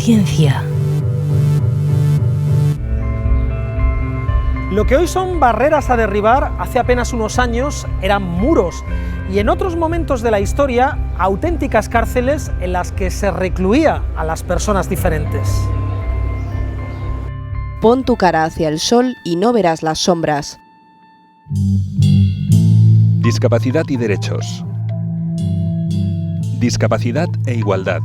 ciencia. Lo que hoy son barreras a derribar, hace apenas unos años eran muros y en otros momentos de la historia auténticas cárceles en las que se recluía a las personas diferentes. Pon tu cara hacia el sol y no verás las sombras. Discapacidad y derechos. Discapacidad e igualdad.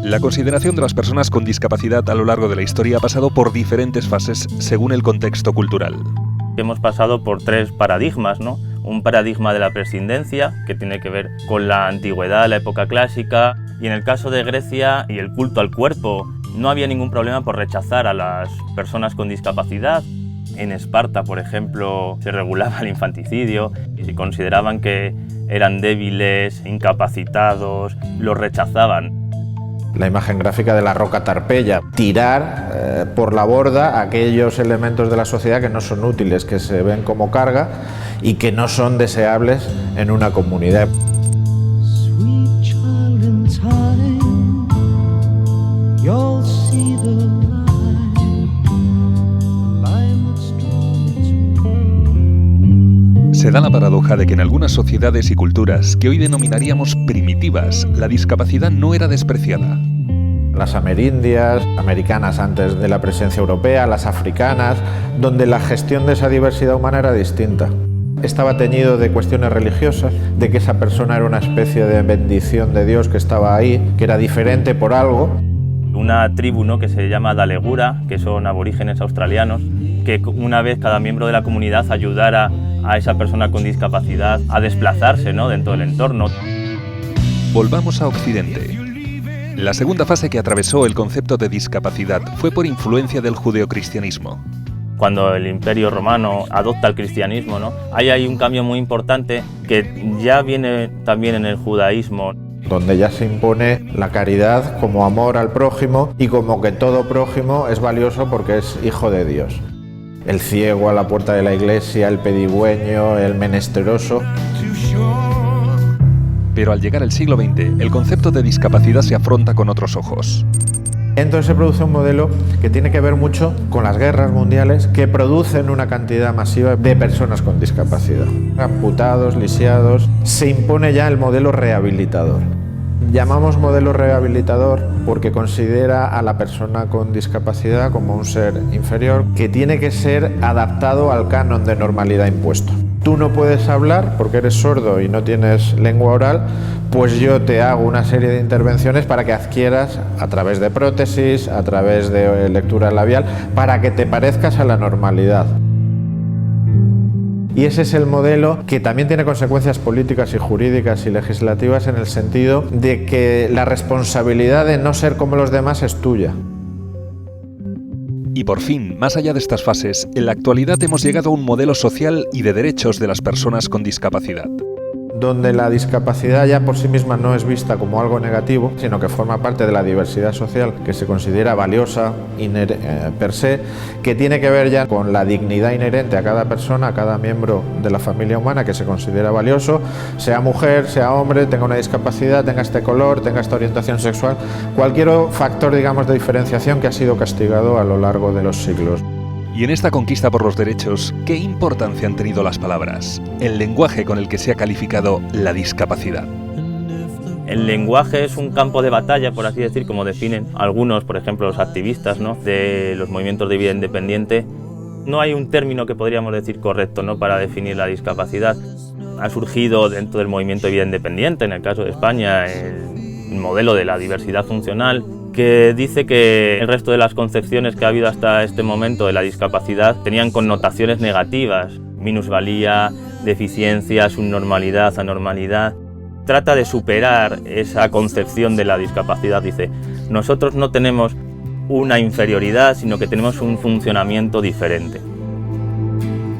La consideración de las personas con discapacidad a lo largo de la historia ha pasado por diferentes fases según el contexto cultural. Hemos pasado por 3 paradigmas, ¿no? Un paradigma de la prescindencia, que tiene que ver con la antigüedad, la época clásica, y en el caso de Grecia y el culto al cuerpo, no había ningún problema por rechazar a las personas con discapacidad. En Esparta, por ejemplo, se regulaba el infanticidio y si consideraban que eran débiles, incapacitados, los rechazaban. La imagen gráfica de la roca Tarpeya, tirar por la borda aquellos elementos de la sociedad que no son útiles, que se ven como carga y que no son deseables en una comunidad. Se da la paradoja de que en algunas sociedades y culturas que hoy denominaríamos primitivas, la discapacidad no era despreciada. Las amerindias, americanas antes de la presencia europea, las africanas, donde la gestión de esa diversidad humana era distinta. Estaba teñido de cuestiones religiosas, de que esa persona era una especie de bendición de Dios que estaba ahí, que era diferente por algo. Una tribu, ¿no?, que se llama Dalegura, que son aborígenes australianos, que una vez cada miembro de la comunidad ayudara a esa persona con discapacidad a desplazarse, ¿no?, dentro del entorno. Volvamos a Occidente. La segunda fase que atravesó el concepto de discapacidad fue por influencia del judeocristianismo. Cuando el Imperio Romano adopta el cristianismo, ¿no?, hay un cambio muy importante que ya viene también en el judaísmo, donde ya se impone la caridad como amor al prójimo y como que todo prójimo es valioso porque es hijo de Dios. El ciego a la puerta de la iglesia, el pedigüeño, el menesteroso. Pero al llegar al siglo XX, el concepto de discapacidad se afronta con otros ojos. Entonces se produce un modelo que tiene que ver mucho con las guerras mundiales que producen una cantidad masiva de personas con discapacidad. Amputados, lisiados, se impone ya el modelo rehabilitador. Llamamos modelo rehabilitador porque considera a la persona con discapacidad como un ser inferior que tiene que ser adaptado al canon de normalidad impuesto. Tú no puedes hablar porque eres sordo y no tienes lengua oral, pues yo te hago una serie de intervenciones para que adquieras a través de prótesis, a través de lectura labial, para que te parezcas a la normalidad. Y ese es el modelo que también tiene consecuencias políticas y jurídicas y legislativas en el sentido de que la responsabilidad de no ser como los demás es tuya. Y por fin, más allá de estas fases, en la actualidad hemos llegado a un modelo social y de derechos de las personas con discapacidad. Donde la discapacidad ya por sí misma no es vista como algo negativo, sino que forma parte de la diversidad social que se considera valiosa per se, que tiene que ver ya con la dignidad inherente a cada persona, a cada miembro de la familia humana que se considera valioso, sea mujer, sea hombre, tenga una discapacidad, tenga este color, tenga esta orientación sexual, cualquier factor, digamos, de diferenciación que ha sido castigado a lo largo de los siglos. Y en esta conquista por los derechos, ¿qué importancia han tenido las palabras, el lenguaje con el que se ha calificado la discapacidad? El lenguaje es un campo de batalla, por así decir, como definen algunos, por ejemplo, los activistas, ¿no?, de los movimientos de vida independiente. No hay un término que podríamos decir correcto, ¿no?, para definir la discapacidad. Ha surgido dentro del movimiento de vida independiente, en el caso de España, el modelo de la diversidad funcional, que dice que el resto de las concepciones que ha habido hasta este momento de la discapacidad tenían connotaciones negativas, minusvalía, deficiencia, subnormalidad, anormalidad. Trata de superar esa concepción de la discapacidad, dice, nosotros no tenemos una inferioridad, sino que tenemos un funcionamiento diferente.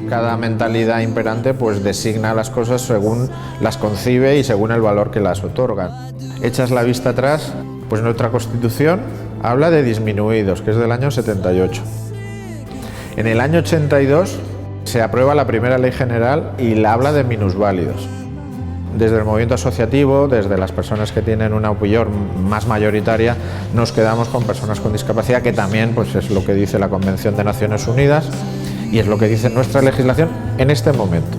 Cada mentalidad imperante pues designa las cosas según las concibe y según el valor que las otorgan. Echas la vista atrás, pues nuestra Constitución habla de disminuidos, que es del año 78. En el año 82 se aprueba la primera ley general y la habla de minusválidos. Desde el movimiento asociativo, desde las personas que tienen una opinión más mayoritaria, nos quedamos con personas con discapacidad, que también pues, es lo que dice la Convención de Naciones Unidas y es lo que dice nuestra legislación en este momento.